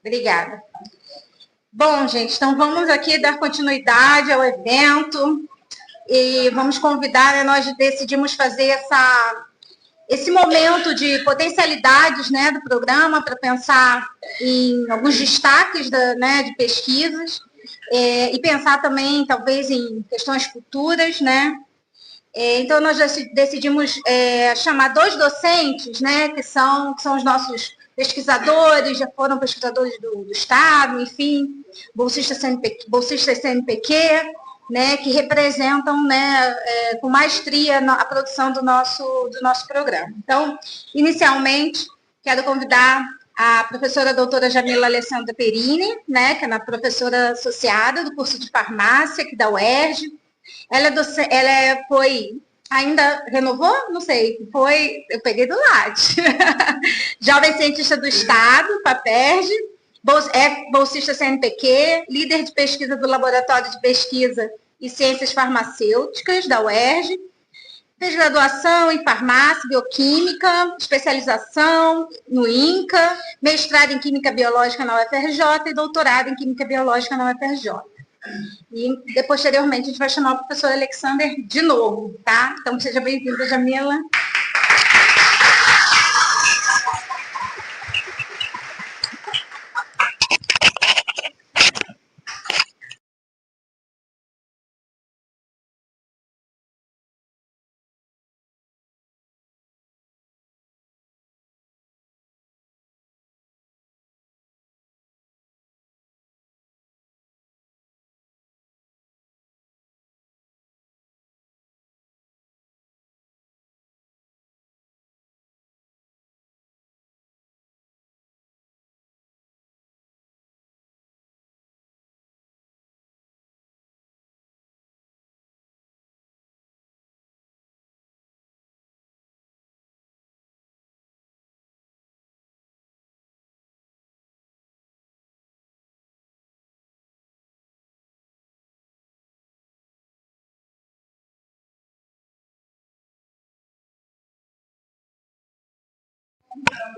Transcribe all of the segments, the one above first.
Obrigada. Bom, gente, então vamos aqui dar continuidade ao evento e vamos convidar, né, nós decidimos fazer esse momento de potencialidades, né, do programa para pensar em alguns destaques de pesquisas e pensar também, talvez, em questões futuras, né? Então, nós decidimos chamar 2 docentes, né, que são os nossos pesquisadores, já foram pesquisadores do Estado, enfim, bolsistas CNPq, né, que representam, né, com maestria a produção do nosso programa. Então, inicialmente, quero convidar a professora doutora Jamila Alessandra Perini, né, que é a professora associada do curso de farmácia aqui da UERJ. Ela foi, ainda renovou? Não sei, eu peguei do LAT. Jovem cientista do Estado, FAPERJ, é bolsista CNPq, líder de pesquisa do Laboratório de Pesquisa e Ciências Farmacêuticas da UERJ, fez graduação em farmácia, bioquímica, especialização no INCA, mestrado em química biológica na UFRJ e doutorado em química biológica na UFRJ. E posteriormente a gente vai chamar o professor Alexander de novo, tá? Então seja bem-vinda, Jamila.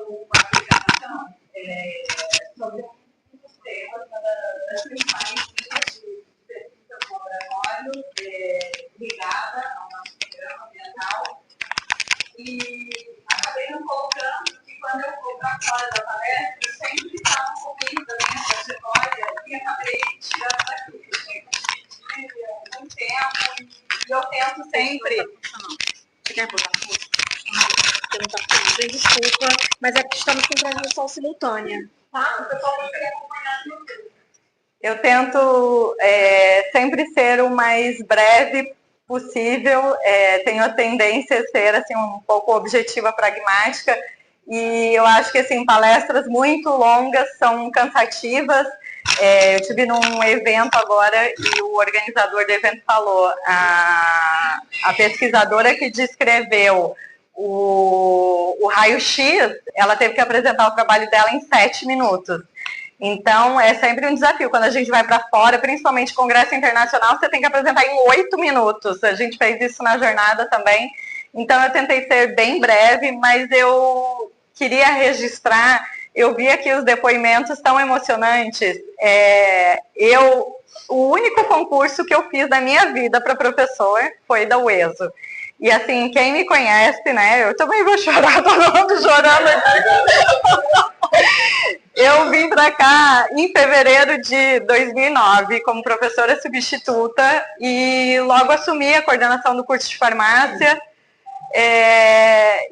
Uma aplicação sobre um dos temas das principais linhas de pesquisa do laboratório ligada ao nosso programa ambiental. E acabei não colocando que quando eu vou para fora da palestra, eu sempre falo um pouquinho da minha trajetória e acabei tirando daqui. Tem muito tempo e eu tento sempre. Você quer botar a música? Desculpa, mas é que estamos com transmissão simultânea. Tá? O pessoal vai querer acompanhar no YouTube. Eu tento sempre ser o mais breve possível, tenho a tendência a ser assim, um pouco objetiva, pragmática, e eu acho que assim, palestras muito longas são cansativas. Eu tive num evento agora e o organizador do evento falou, a pesquisadora que descreveu o raio-x, ela teve que apresentar o trabalho dela em 7 minutos. Então, é sempre um desafio. Quando a gente vai para fora, principalmente congresso internacional, você tem que apresentar em 8 minutos. A gente fez isso na jornada também. Então, eu tentei ser bem breve, mas eu queria registrar, eu vi aqui os depoimentos tão emocionantes. O único concurso que eu fiz na minha vida para professor foi da UESO. E assim, quem me conhece, né, eu também vou chorar, todo mundo chorando aqui. Eu vim para cá em fevereiro de 2009 como professora substituta e logo assumi a coordenação do curso de farmácia.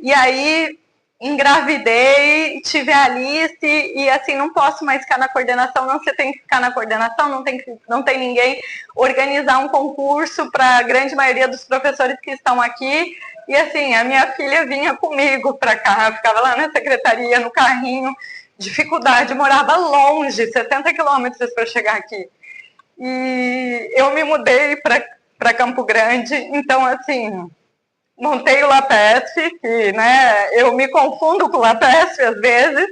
E aí engravidei, tive a Alice e assim, não posso mais ficar na coordenação, não, você tem que ficar na coordenação, não tem ninguém, organizar um concurso para a grande maioria dos professores que estão aqui. E assim, a minha filha vinha comigo para cá, ficava lá na secretaria, no carrinho, dificuldade, morava longe, 70 quilômetros para chegar aqui. E eu me mudei para Campo Grande, então assim, montei o LAPESF, que né, eu me confundo com o LAPESF às vezes,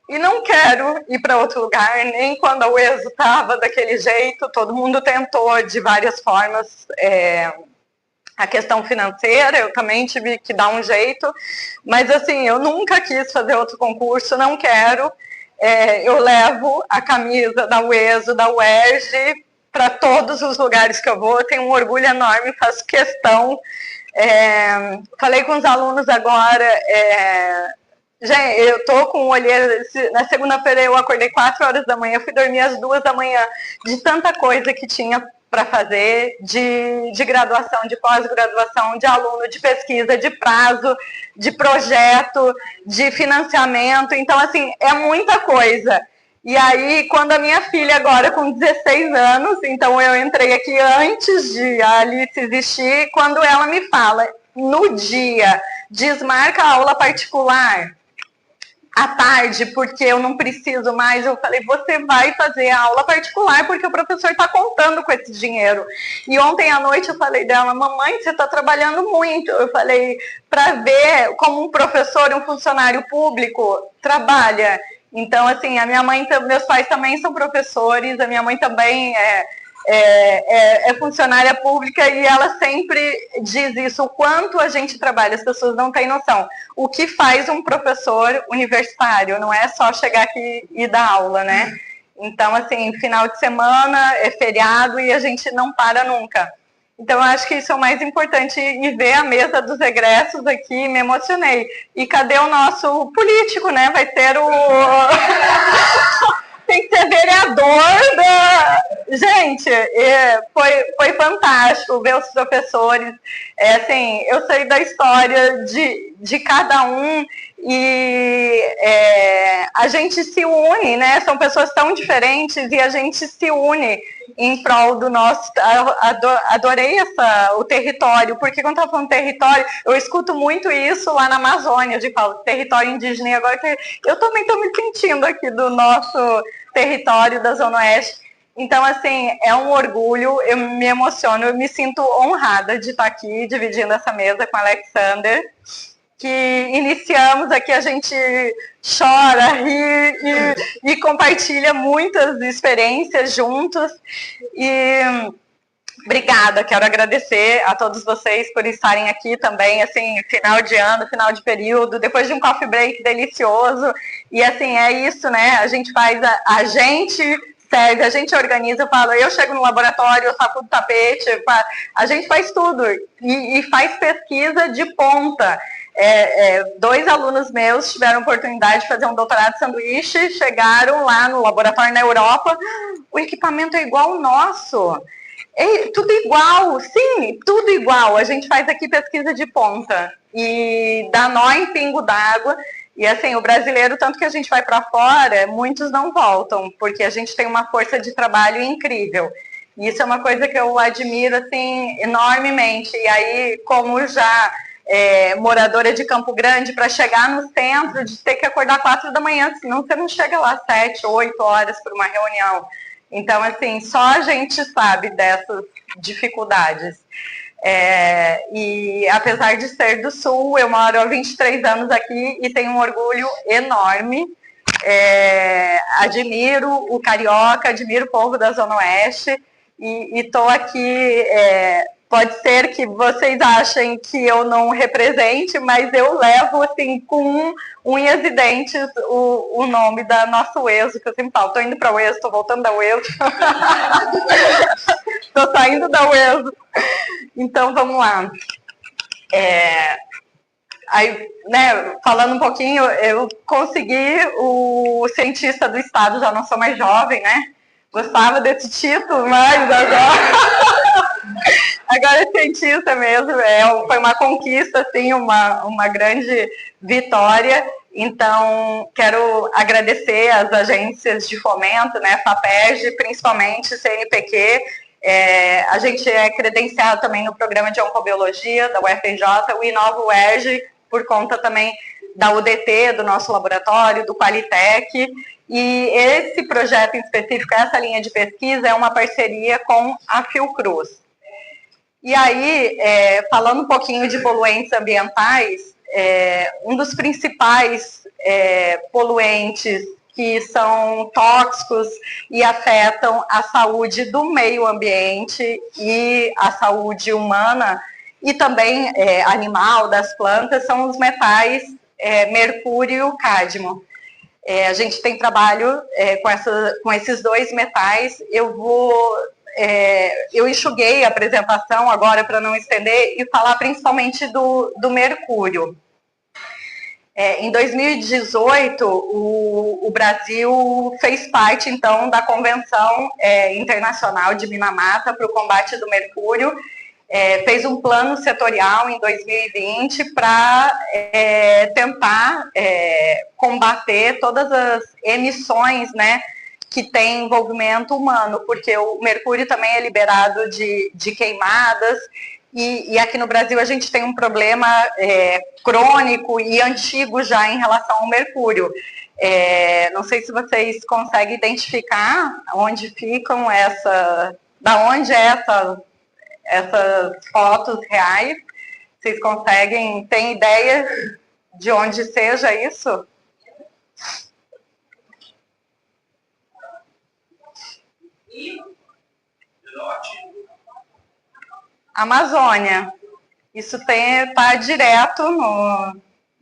e não quero ir para outro lugar, nem quando a UESO estava daquele jeito, todo mundo tentou de várias formas a questão financeira, eu também tive que dar um jeito, mas assim, eu nunca quis fazer outro concurso, não quero. eu levo a camisa da UESO, da UERJ, para todos os lugares que eu vou. Eu tenho um orgulho enorme, faço questão. Falei com os alunos agora, gente, eu estou com o olheiro. Na segunda-feira eu acordei 4 horas da manhã, fui dormir às 2 da manhã, de tanta coisa que tinha para fazer, de graduação, de pós-graduação, de aluno, de pesquisa, de prazo, de projeto, de financiamento. Então, assim, é muita coisa. E aí, quando a minha filha agora com 16 anos, então eu entrei aqui antes de a Alice existir, quando ela me fala, no dia, desmarca a aula particular à tarde, porque eu não preciso mais, eu falei, você vai fazer a aula particular, porque o professor está contando com esse dinheiro. E ontem à noite eu falei dela, mamãe, você está trabalhando muito. Eu falei, para ver como um professor, um funcionário público trabalha. Então, assim, a minha mãe, meus pais também são professores, a minha mãe também é funcionária pública, e ela sempre diz isso, o quanto a gente trabalha, as pessoas não têm noção. O que faz um professor universitário, não é só chegar aqui e dar aula, né? Então, assim, final de semana, é feriado e a gente não para nunca. Então, eu acho que isso é o mais importante, e ver a mesa dos egressos aqui, me emocionei. E cadê o nosso político, né? Vai ter o... Tem que ser vereador da... Gente, foi fantástico ver os professores. Assim, eu sei da história de cada um, e a gente se une, né? São pessoas tão diferentes e a gente se une em prol do nosso... Adorei o território, porque quando eu falando território, eu escuto muito isso lá na Amazônia, de falar território indígena, e agora eu também estou me sentindo aqui do nosso território da Zona Oeste. Então, assim, é um orgulho, eu me emociono, eu me sinto honrada de estar aqui dividindo essa mesa com o Alexander, que iniciamos aqui, a gente chora, ri e compartilha muitas experiências juntos. E obrigada, quero agradecer a todos vocês por estarem aqui também, assim, final de ano, final de período, depois de um coffee break delicioso. E, assim, é isso, né? A gente faz, a gente serve, a gente organiza, eu falo, eu chego no laboratório, eu saco do tapete, a gente faz tudo e faz pesquisa de ponta. 2 alunos meus tiveram a oportunidade de fazer um doutorado de sanduíche, chegaram lá no laboratório na Europa, o equipamento é igual ao nosso, tudo igual, sim, tudo igual, a gente faz aqui pesquisa de ponta, e dá nó em pingo d'água. E assim, o brasileiro, tanto que a gente vai para fora, muitos não voltam, porque a gente tem uma força de trabalho incrível. E isso é uma coisa que eu admiro, assim, enormemente. E aí, como já moradora de Campo Grande, para chegar no centro, de ter que acordar 4 da manhã, senão você não chega lá 7, 8 horas para uma reunião. Então, assim, só a gente sabe dessas dificuldades. E apesar de ser do Sul, eu moro há 23 anos aqui e tenho um orgulho enorme. Admiro o carioca, admiro o povo da Zona Oeste e estou aqui. Pode ser que vocês achem que eu não represente, mas eu levo assim com unhas e dentes o nome da nossa UESO, que eu sempre falo, estou indo para a UESO, estou voltando da UESO, estou saindo da UESO. Então, vamos lá. Aí, né, falando um pouquinho, eu consegui o cientista do estado, já não sou mais jovem, né? Gostava desse título, mas agora é cientista mesmo. Foi uma conquista, assim, uma grande vitória. Então, quero agradecer às agências de fomento, né, FAPERJ, principalmente CNPq. A gente é credenciado também no programa de oncobiologia da UFRJ, o Inova UERJ, por conta também da UDT, do nosso laboratório, do Qualitec. E esse projeto em específico, essa linha de pesquisa, é uma parceria com a Fiocruz. E aí, falando um pouquinho de poluentes ambientais, um dos principais poluentes que são tóxicos e afetam a saúde do meio ambiente e a saúde humana, e também animal, das plantas, são os metais mercúrio e o cádmio. A gente tem trabalho com esses dois metais. Eu enxuguei a apresentação agora para não estender e falar principalmente do mercúrio. Em 2018, o Brasil fez parte, então, da Convenção Internacional de Minamata para o Combate do Mercúrio, fez um plano setorial em 2020 para tentar combater todas as emissões, né, que tem envolvimento humano, porque o mercúrio também é liberado de queimadas, e aqui no Brasil a gente tem um problema crônico e antigo já em relação ao mercúrio. Não sei se vocês conseguem identificar onde ficam da onde essas fotos reais. Vocês conseguem ter ideia de onde seja isso? Amazônia. Isso está direto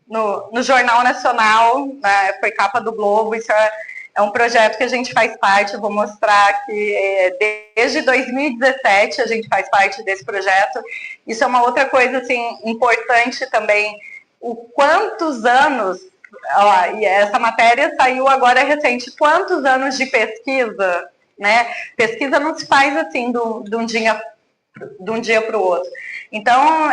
no Jornal Nacional, né? Foi capa do Globo. Isso é um projeto que a gente faz parte. Eu vou mostrar que desde 2017 a gente faz parte desse projeto. Isso é uma outra coisa assim, importante também. O quantos anos, e essa matéria saiu agora recente, quantos anos de pesquisa, né? Pesquisa não se faz assim de um dia para o outro. Então,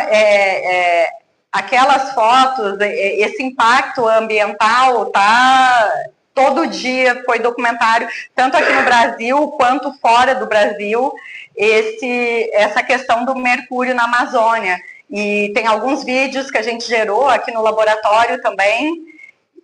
aquelas fotos, esse impacto ambiental todo dia foi documentário, tanto aqui no Brasil quanto fora do Brasil, essa questão do mercúrio na Amazônia. E tem alguns vídeos que a gente gerou aqui no laboratório também.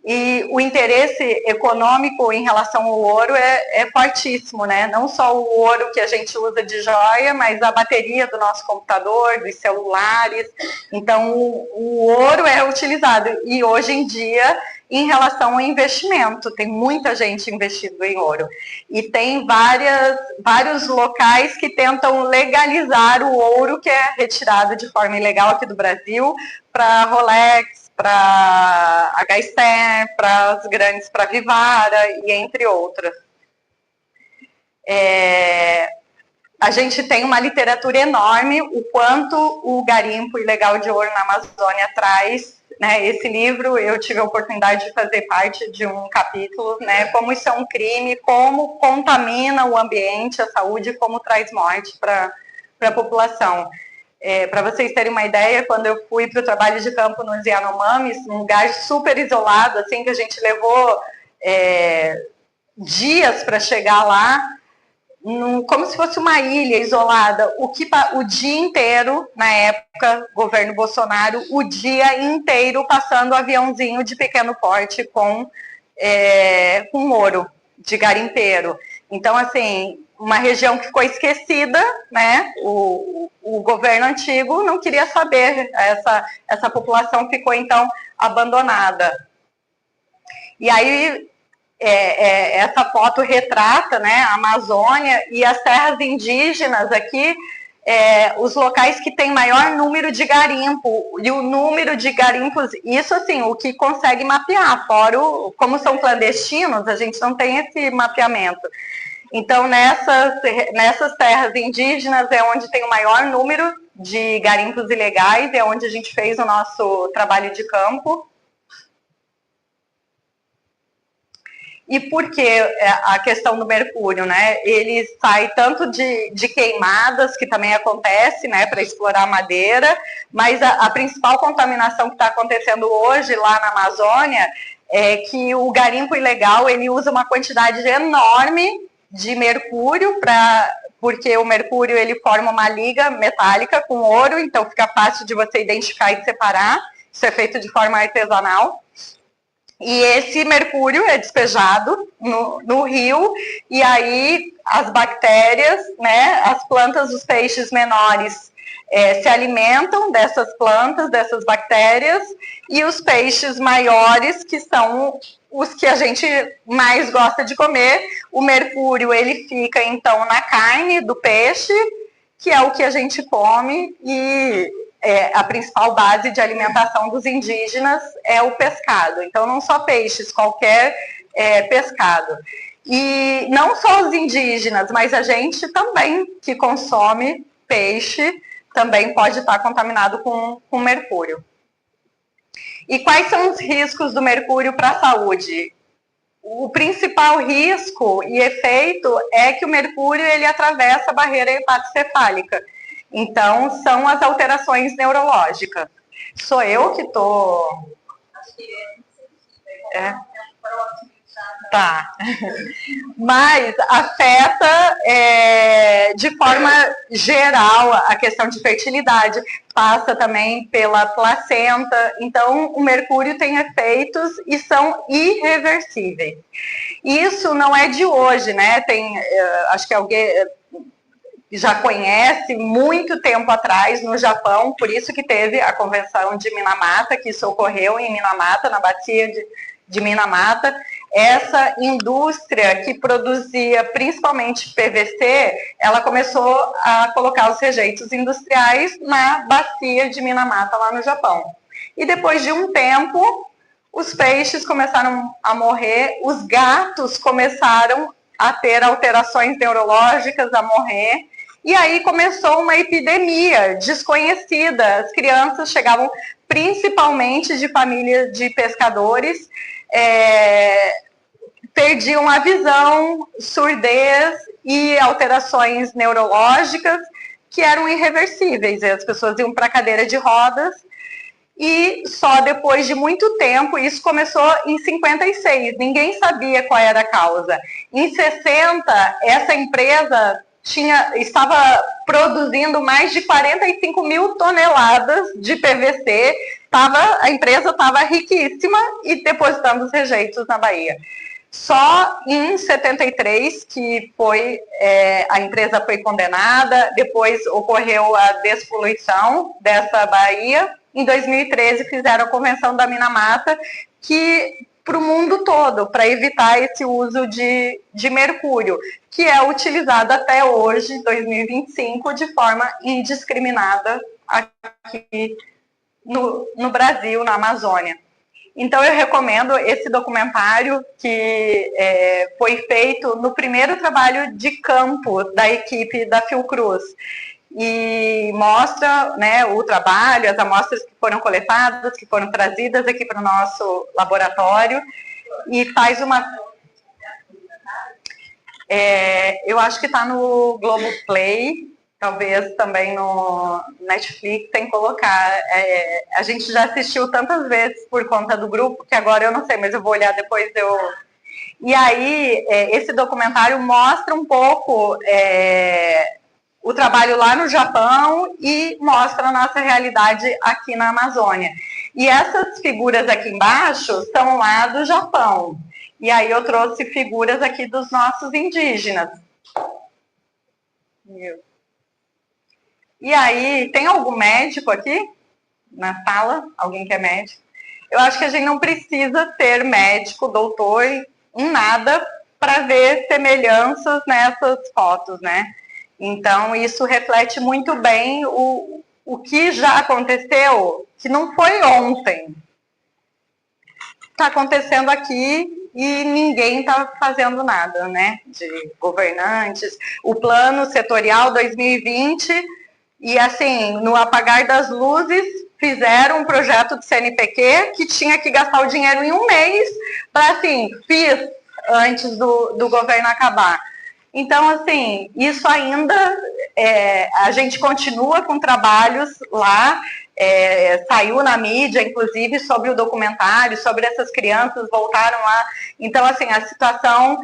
E o interesse econômico em relação ao ouro é fortíssimo, né? Não só o ouro que a gente usa de joia, mas a bateria do nosso computador, dos celulares. Então, o ouro é utilizado. E hoje em dia, em relação ao investimento, tem muita gente investindo em ouro. E tem vários locais que tentam legalizar o ouro que é retirado de forma ilegal aqui do Brasil para Rolex, para HSTER, para as grandes, para Vivara e entre outras. A gente tem uma literatura enorme, o quanto o garimpo ilegal de ouro na Amazônia traz, né? Esse livro eu tive a oportunidade de fazer parte de um capítulo, né? Como isso é um crime, como contamina o ambiente, a saúde, como traz morte para a população. Para vocês terem uma ideia, quando eu fui para o trabalho de campo nos Yanomamis, um lugar super isolado, assim, que a gente levou dias para chegar lá, como se fosse uma ilha isolada, o dia inteiro, na época, governo Bolsonaro, o dia inteiro passando aviãozinho de pequeno porte com ouro, de garimpeiro. Então, assim, uma região que ficou esquecida, né? O governo antigo não queria saber, essa população ficou, então, abandonada. E aí, essa foto retrata, né, a Amazônia e as terras indígenas aqui, os locais que têm maior número de garimpo, e o número de garimpos, isso assim, o que consegue mapear, fora como são clandestinos, a gente não tem esse mapeamento. Então, nessas terras indígenas é onde tem o maior número de garimpos ilegais, é onde a gente fez o nosso trabalho de campo. E por que a questão do mercúrio, né? Ele sai tanto de queimadas, que também acontece, né, para explorar madeira, mas a principal contaminação que está acontecendo hoje lá na Amazônia é que o garimpo ilegal, ele usa uma quantidade enorme de mercúrio, porque o mercúrio ele forma uma liga metálica com ouro, então fica fácil de você identificar e separar. Isso é feito de forma artesanal. E esse mercúrio é despejado no rio, e aí as bactérias, né, as plantas, os peixes menores se alimentam dessas plantas, dessas bactérias, e os peixes maiores, que são os que a gente mais gosta de comer, o mercúrio ele fica então na carne do peixe, que é o que a gente come, e a principal base de alimentação dos indígenas é o pescado. Então, não só peixes, qualquer pescado. E não só os indígenas, mas a gente também que consome peixe também pode estar contaminado com mercúrio. E quais são os riscos do mercúrio para a saúde? O principal risco e efeito é que o mercúrio ele atravessa a barreira hepatocefálica. Então, são as alterações neurológicas. Sou eu que estou... Tá. Mas afeta de forma geral a questão de fertilidade, passa também pela placenta, então o mercúrio tem efeitos e são irreversíveis. Isso não é de hoje, né? Tem, acho que alguém já conhece, muito tempo atrás no Japão, por isso que teve a Convenção de Minamata, que isso ocorreu em Minamata, na bacia de Minamata. Essa indústria que produzia principalmente PVC, ela começou a colocar os rejeitos industriais na bacia de Minamata, lá no Japão. E depois de um tempo, os peixes começaram a morrer, os gatos começaram a ter alterações neurológicas, a morrer, e aí começou uma epidemia desconhecida. As crianças chegavam principalmente de família de pescadores, perdiam a visão, surdez e alterações neurológicas que eram irreversíveis. E as pessoas iam para a cadeira de rodas e só depois de muito tempo, isso começou em 56, ninguém sabia qual era a causa. Em 60, essa empresa estava produzindo mais de 45 mil toneladas de PVC, a empresa estava riquíssima e depositando os rejeitos na Bahia. Só em 73 que a empresa foi condenada, depois ocorreu a despoluição dessa Bahia. Em 2013 fizeram a Convenção da Minamata, que para o mundo todo, para evitar esse uso de mercúrio, que é utilizado até hoje, 2025, de forma indiscriminada aqui no Brasil, na Amazônia. Então, eu recomendo esse documentário que foi feito no primeiro trabalho de campo da equipe da Fiocruz. E mostra, né, o trabalho, as amostras que foram coletadas, que foram trazidas aqui para o nosso laboratório, e faz uma... eu acho que está no Globoplay, talvez também no Netflix tem que colocar. A gente já assistiu tantas vezes por conta do grupo, que agora eu não sei, mas eu vou olhar depois. E aí, esse documentário mostra um pouco o trabalho lá no Japão e mostra a nossa realidade aqui na Amazônia. E essas figuras aqui embaixo são lá do Japão. E aí eu trouxe figuras aqui dos nossos indígenas. E aí, tem algum médico aqui na sala? Alguém que é médico? Eu acho que a gente não precisa ser médico, doutor, em nada para ver semelhanças nessas fotos, né? Então, isso reflete muito bem o que já aconteceu, que não foi ontem. Está acontecendo aqui e ninguém está fazendo nada, né? De governantes. O plano setorial 2020, e assim, no apagar das luzes, fizeram um projeto de CNPq que tinha que gastar o dinheiro em um mês para, assim, fiz antes do governo acabar. Então, assim, isso ainda, a gente continua com trabalhos lá, saiu na mídia, inclusive, sobre o documentário, sobre essas crianças, voltaram lá. Então, assim, a situação...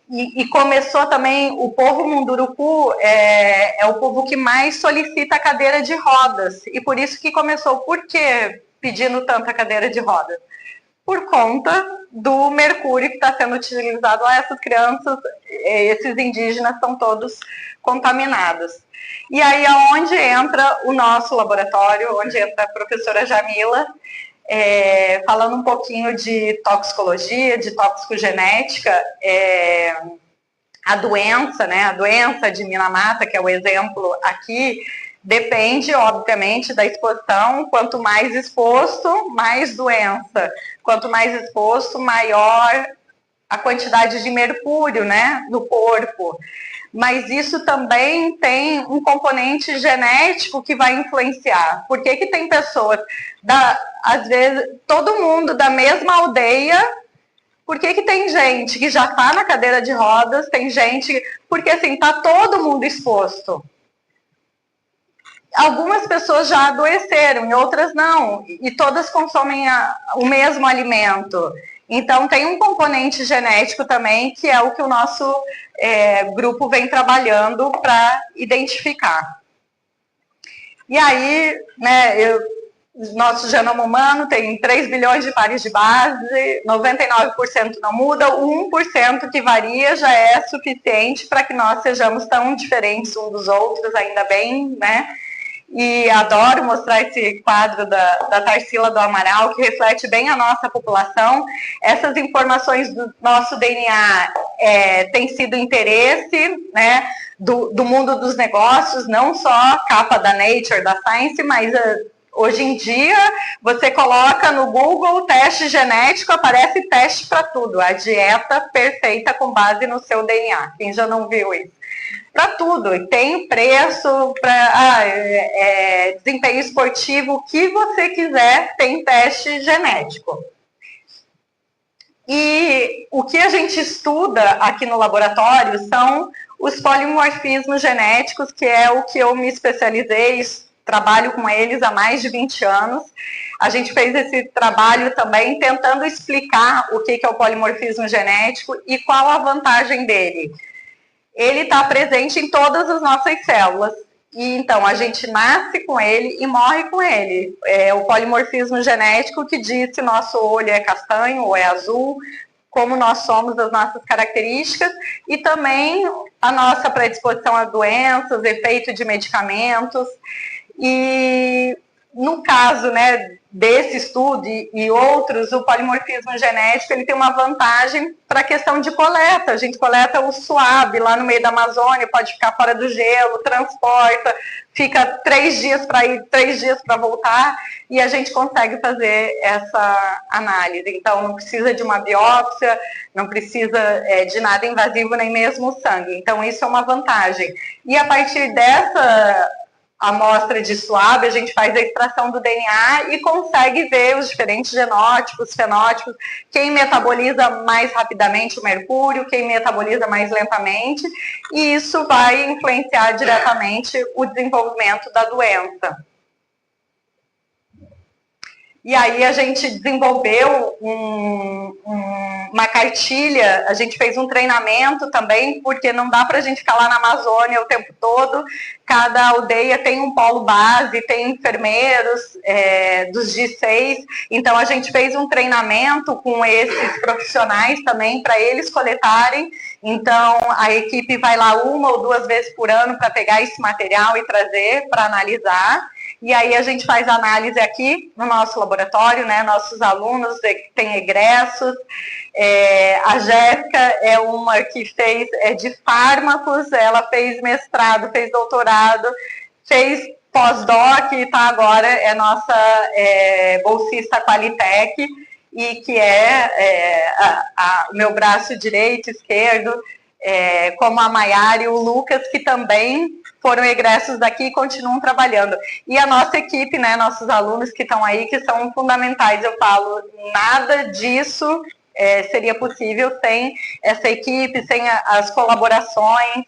E começou também, o povo Munduruku é o povo que mais solicita a cadeira de rodas. E por isso que começou. Por que pedindo tanta cadeira de rodas? Por conta do mercúrio que está sendo utilizado lá. Essas crianças, esses indígenas estão todos contaminados. E aí, aonde entra o nosso laboratório, onde entra a professora Jamila, falando um pouquinho de toxicologia, de toxicogenética, a doença, né, a doença de Minamata, que é o exemplo aqui, Depende, obviamente, da exposição. Quanto mais exposto, mais doença. Quanto mais exposto, maior a quantidade de mercúrio, né, no corpo. Mas isso também tem um componente genético que vai influenciar. Por que tem pessoas, às vezes, todo mundo da mesma aldeia, por que tem gente que já está na cadeira de rodas, tem gente... Porque, assim, está todo mundo exposto. Algumas pessoas já adoeceram e outras não. E todas consomem o mesmo alimento. Então, tem um componente genético também, que é o que o nosso grupo vem trabalhando para identificar. E aí, né, nosso genoma humano tem 3 bilhões de pares de base, 99% não muda, o 1% que varia já é suficiente para que nós sejamos tão diferentes uns dos outros, ainda bem, né? E adoro mostrar esse quadro da Tarsila do Amaral, que reflete bem a nossa população. Essas informações do nosso DNA têm sido interesse, né, do mundo dos negócios, não só a capa da Nature, da Science, mas hoje em dia você coloca no Google teste genético, aparece teste para tudo, a dieta perfeita com base no seu DNA. Quem já não viu isso? Para tudo, e tem preço para desempenho esportivo, o que você quiser, tem teste genético. E o que a gente estuda aqui no laboratório são os polimorfismos genéticos, que é o que eu me especializei, trabalho com eles há mais de 20 anos. A gente fez esse trabalho também tentando explicar o que é o polimorfismo genético e qual a vantagem dele. Ele está presente em todas as nossas células. E então a gente nasce com ele e morre com ele. É o polimorfismo genético que diz se nosso olho é castanho ou é azul, como nós somos, as nossas características, e também a nossa predisposição a doenças, efeito de medicamentos. E no caso, né, desse estudo e outros, o polimorfismo genético ele tem uma vantagem para a questão de coleta. A gente coleta o suave lá no meio da Amazônia, pode ficar fora do gelo, transporta, fica 3 dias para ir, 3 dias para voltar, e a gente consegue fazer essa análise. Então, não precisa de uma biópsia, não precisa de nada invasivo, nem mesmo o sangue. Então, isso é uma vantagem. E a partir dessa amostra de suave, a gente faz a extração do DNA e consegue ver os diferentes genótipos, fenótipos, quem metaboliza mais rapidamente o mercúrio, quem metaboliza mais lentamente, e isso vai influenciar diretamente o desenvolvimento da doença. E aí a gente desenvolveu uma cartilha, a gente fez um treinamento também, porque não dá para a gente ficar lá na Amazônia o tempo todo. Cada aldeia tem um polo base, tem enfermeiros dos G6. Então a gente fez um treinamento com esses profissionais também, para eles coletarem. Então a equipe vai lá 1 ou 2 vezes por ano para pegar esse material e trazer para analisar. E aí a gente faz análise aqui no nosso laboratório, né? Nossos alunos têm egressos. A Jéssica é uma que fez de fármacos, ela fez mestrado, fez doutorado, fez pós-doc e tá agora é nossa bolsista Qualitec, e que o meu braço direito, esquerdo, como a Maiara e o Lucas, que também foram egressos daqui e continuam trabalhando. E a nossa equipe, né, nossos alunos que estão aí, que são fundamentais. Eu falo, nada disso seria possível sem essa equipe, sem as colaborações.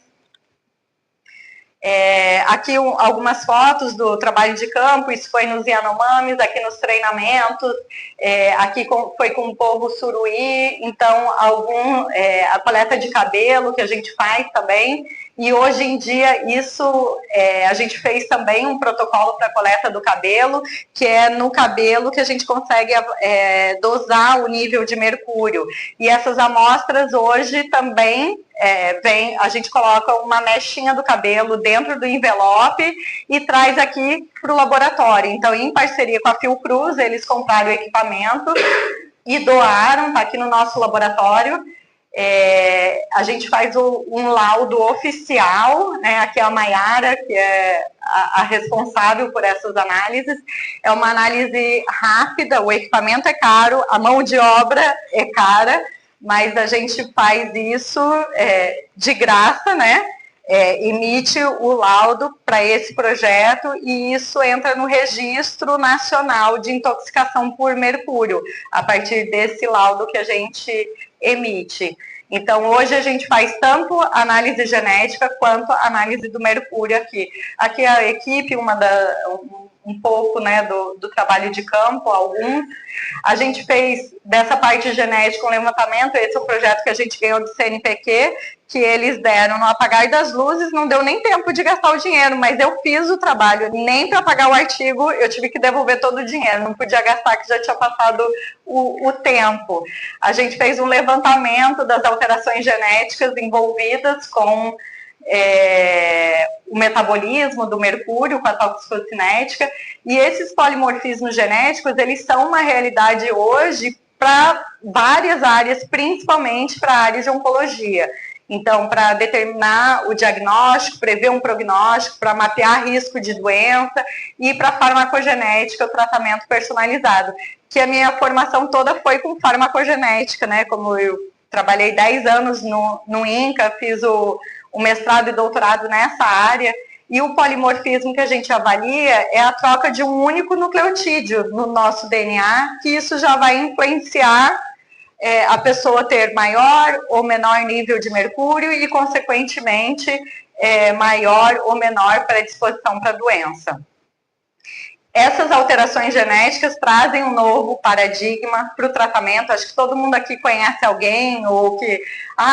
Aqui algumas fotos do trabalho de campo, isso foi nos Yanomamis, aqui nos treinamentos, aqui foi com o povo Suruí, então a coleta de cabelo que a gente faz também. E hoje em dia isso, a gente fez também um protocolo para a coleta do cabelo, que é no cabelo que a gente consegue dosar o nível de mercúrio. E essas amostras hoje também, a gente coloca uma mechinha do cabelo dentro do envelope e traz aqui para o laboratório. Então, em parceria com a Fiocruz, eles compraram o equipamento e doaram, está aqui no nosso laboratório. A gente faz um laudo oficial, né? Aqui é a Maiara, que é a responsável por essas análises. É uma análise rápida, o equipamento é caro, a mão de obra é cara, mas a gente faz isso de graça, né? Emite o laudo para esse projeto e isso entra no Registro Nacional de Intoxicação por Mercúrio, a partir desse laudo que a gente emite. Então, hoje a gente faz tanto análise genética quanto análise do mercúrio aqui. Aqui a equipe, um pouco, né, do trabalho de campo, alguns. A gente fez dessa parte genética um levantamento, esse é um projeto que a gente ganhou do CNPq, que eles deram no apagar das luzes, não deu nem tempo de gastar o dinheiro, mas eu fiz o trabalho, nem para pagar o artigo, eu tive que devolver todo o dinheiro, não podia gastar, que já tinha passado o tempo. A gente fez um levantamento das alterações genéticas envolvidas com o metabolismo do mercúrio, com a toxicocinética, e esses polimorfismos genéticos, eles são uma realidade hoje para várias áreas, principalmente para a área de oncologia. Então, para determinar o diagnóstico, prever um prognóstico, para mapear risco de doença e para farmacogenética, o tratamento personalizado. Que a minha formação toda foi com farmacogenética, né? Como eu trabalhei 10 anos no INCA, fiz o mestrado e doutorado nessa área, e o polimorfismo que a gente avalia é a troca de um único nucleotídeo no nosso DNA, que isso já vai influenciar a pessoa ter maior ou menor nível de mercúrio e, consequentemente, maior ou menor predisposição para a doença. Essas alterações genéticas trazem um novo paradigma para o tratamento. Acho que todo mundo aqui conhece alguém, ou que,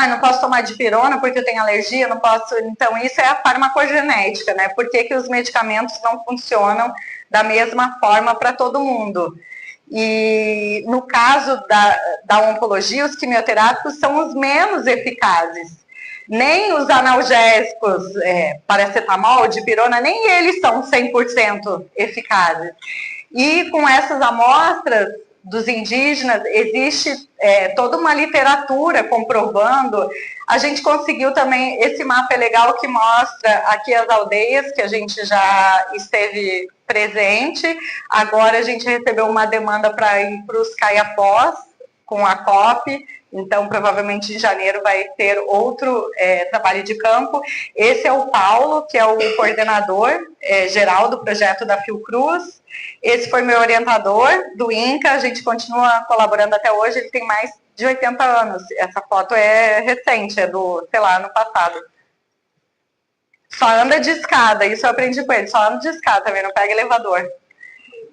não posso tomar dipirona porque eu tenho alergia, não posso... Então, isso é a farmacogenética, né? Por que os medicamentos não funcionam da mesma forma para todo mundo? E no caso da oncologia, os quimioterápicos são os menos eficazes. Nem os analgésicos, paracetamol, dipirona, nem eles são 100% eficazes. E com essas amostras dos indígenas, existe toda uma literatura comprovando. A gente conseguiu também, esse mapa é legal que mostra aqui as aldeias que a gente já esteve presente. Agora a gente recebeu uma demanda para ir para os Caiapós com a COP, então provavelmente em janeiro vai ter outro trabalho de campo. Esse é o Paulo, que é o coordenador geral do projeto da Fiocruz. Esse foi meu orientador do INCA, a gente continua colaborando até hoje, ele tem mais de 80 anos. Essa foto é recente, é do, sei lá, ano passado. Só anda de escada, isso eu aprendi com ele, só anda de escada também, não pega elevador.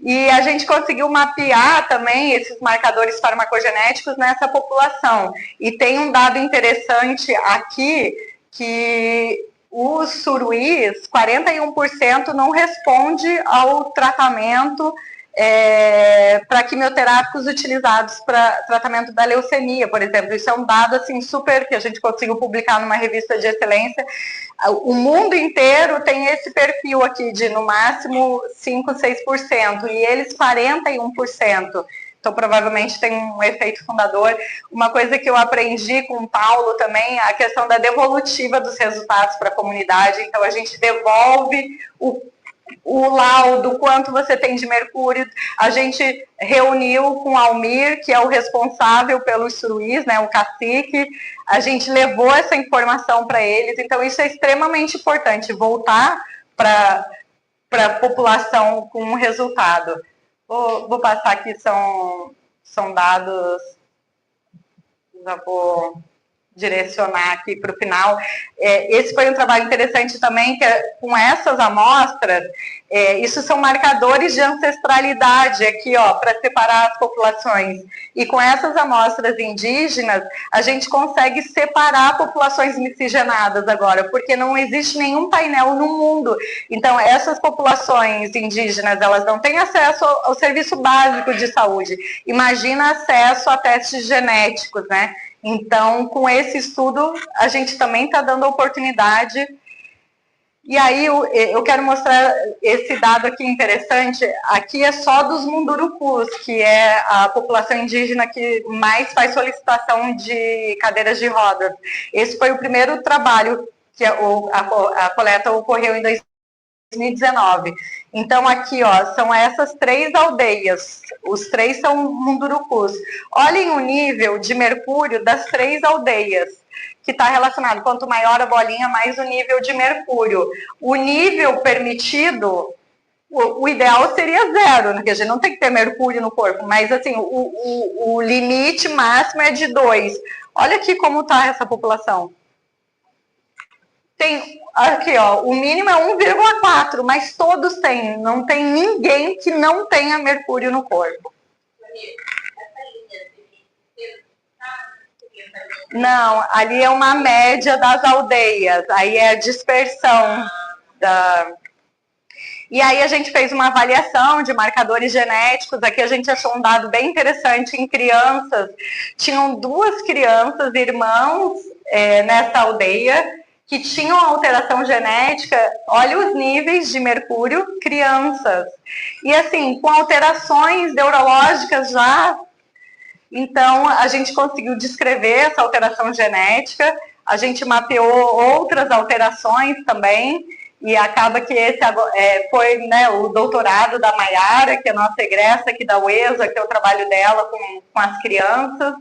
E a gente conseguiu mapear também esses marcadores farmacogenéticos nessa população. E tem um dado interessante aqui, que os suruís, 41% não responde ao tratamento para quimioterápicos utilizados para tratamento da leucemia, por exemplo. Isso é um dado assim, super, que a gente conseguiu publicar numa revista de excelência. O mundo inteiro tem esse perfil aqui de, no máximo, 5, 6%, e eles 41%. Então, provavelmente tem um efeito fundador. Uma coisa que eu aprendi com o Paulo também, a questão da devolutiva dos resultados para a comunidade. Então, a gente devolve o laudo, quanto você tem de mercúrio. A gente reuniu com o Almir, que é o responsável pelos suruís, né, o cacique. A gente levou essa informação para eles. Então, isso é extremamente importante, voltar para a população com um resultado. Vou passar aqui, são dados, já vou direcionar aqui para o final. Esse foi um trabalho interessante também, que com essas amostras, isso são marcadores de ancestralidade aqui, ó, para separar as populações. E com essas amostras indígenas, a gente consegue separar populações miscigenadas agora, porque não existe nenhum painel no mundo. Então, essas populações indígenas, elas não têm acesso ao serviço básico de saúde. Imagina acesso a testes genéticos, né? Então, com esse estudo, a gente também está dando oportunidade. E aí eu quero mostrar esse dado aqui interessante. Aqui é só dos Mundurucus, que é a população indígena que mais faz solicitação de cadeiras de rodas. Esse foi o primeiro trabalho que a coleta ocorreu em 2019. Então aqui, ó, são essas 3 aldeias. Os 3 são Mundurucus. Olhem o nível de mercúrio das 3 aldeias, que está relacionado. Quanto maior a bolinha, mais o nível de mercúrio. O nível permitido, o ideal seria 0, né? Porque a gente não tem que ter mercúrio no corpo, mas assim, o limite máximo é de 2. Olha aqui como está essa população. Tem, aqui ó, o mínimo é 1,4, mas todos têm. Não tem ninguém que não tenha mercúrio no corpo. Não, ali é uma média das aldeias, aí é a dispersão da... E aí a gente fez uma avaliação de marcadores genéticos, aqui a gente achou um dado bem interessante em crianças. Tinham 2 crianças, irmãos, nessa aldeia, que tinham alteração genética, olha os níveis de mercúrio, crianças. E assim, com alterações neurológicas já... Então, a gente conseguiu descrever essa alteração genética, a gente mapeou outras alterações também, e acaba que esse foi, né, o doutorado da Maiara, que é a nossa egressa aqui da UESA, que é o trabalho dela com as crianças.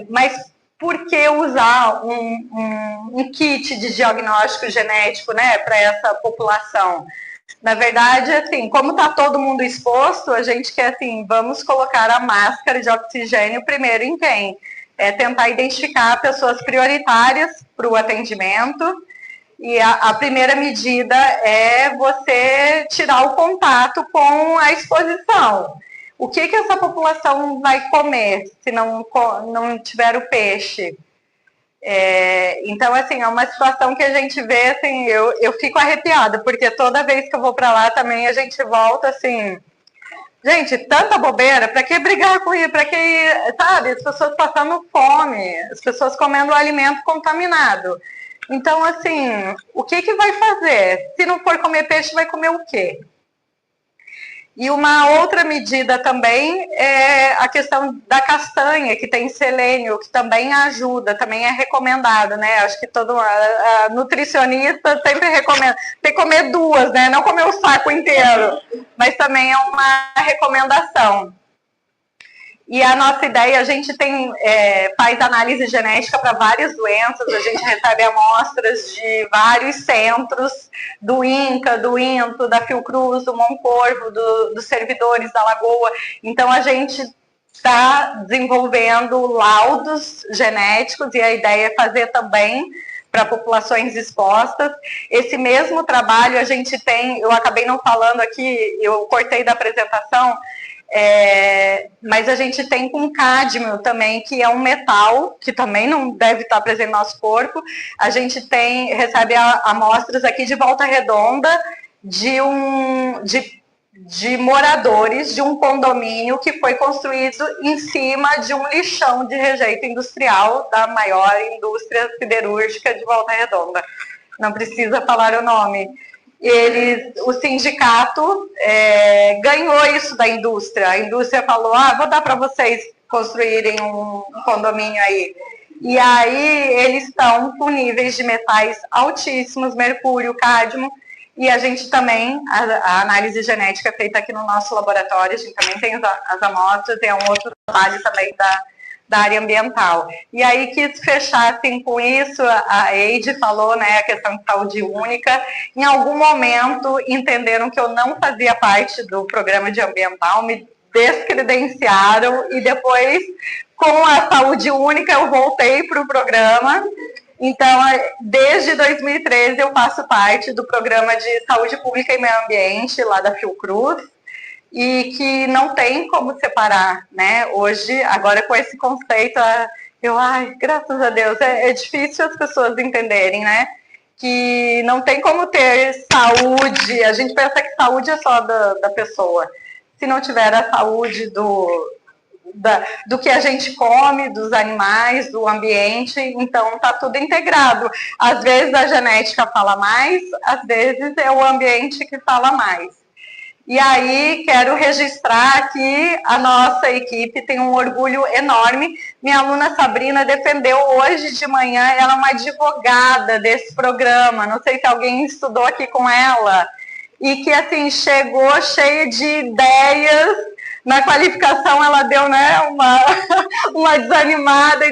Mas por que usar um kit de diagnóstico genético, né, para essa população? Na verdade, assim, como está todo mundo exposto, a gente quer, assim, vamos colocar a máscara de oxigênio primeiro em quem? Tentar identificar pessoas prioritárias para o atendimento. E a primeira medida é você tirar o contato com a exposição. O que essa população vai comer se não tiver o peixe? Então, assim, é uma situação que a gente vê, assim, eu fico arrepiada, porque toda vez que eu vou para lá também a gente volta, assim, gente, tanta bobeira, para que brigar com isso, para que, sabe, as pessoas passando fome, as pessoas comendo alimento contaminado. Então, assim, o que vai fazer? Se não for comer peixe, vai comer o quê? E uma outra medida também é a questão da castanha, que tem selênio, que também ajuda, também é recomendado, né? Acho que todo nutricionista sempre recomenda. Tem que comer 2, né? Não comer o saco inteiro, mas também é uma recomendação. E a nossa ideia, a gente faz análise genética para várias doenças, a gente recebe amostras de vários centros, do INCA, do INTO, da Fiocruz, do Moncorvo, dos servidores da Lagoa. Então, a gente está desenvolvendo laudos genéticos e a ideia é fazer também para populações expostas. Esse mesmo trabalho a gente tem, eu acabei não falando aqui, eu cortei da apresentação, mas a gente tem com cádmio também, que é um metal, que também não deve estar presente no nosso corpo. A gente recebe amostras aqui de Volta Redonda de moradores de um condomínio que foi construído em cima de um lixão de rejeito industrial da maior indústria siderúrgica de Volta Redonda. Não precisa falar o nome. O sindicato ganhou isso da indústria. A indústria falou, vou dar para vocês construírem um condomínio aí. E aí eles estão com níveis de metais altíssimos, mercúrio, cádmio, e a gente também, a análise genética é feita aqui no nosso laboratório, a gente também tem as amostras, tem um outro trabalho também da área ambiental. E aí quis fechar assim com isso, a Eide falou, né, a questão de saúde única. Em algum momento entenderam que eu não fazia parte do programa de ambiental, me descredenciaram e depois, com a saúde única, eu voltei para o programa. Então, desde 2013 eu faço parte do programa de saúde pública e meio ambiente lá da Fiocruz, e que não tem como separar, né? Hoje, agora com esse conceito, graças a Deus, é difícil as pessoas entenderem, né? Que não tem como ter saúde, a gente pensa que saúde é só da pessoa. Se não tiver a saúde do que a gente come, dos animais, do ambiente, então está tudo integrado. Às vezes a genética fala mais, às vezes é o ambiente que fala mais. E aí, quero registrar que a nossa equipe tem um orgulho enorme. Minha aluna Sabrina defendeu hoje de manhã, ela é uma advogada desse programa, não sei se alguém estudou aqui com ela, e que, assim, chegou cheia de ideias. Na qualificação ela deu, né, uma desanimada,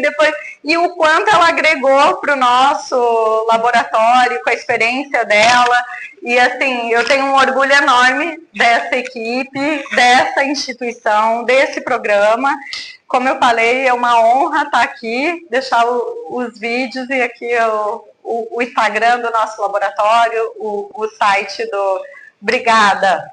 e o quanto ela agregou para o nosso laboratório, com a experiência dela. E assim, eu tenho um orgulho enorme dessa equipe, dessa instituição, desse programa. Como eu falei, é uma honra estar aqui, deixar os vídeos e aqui o Instagram do nosso laboratório, o site do... Obrigada!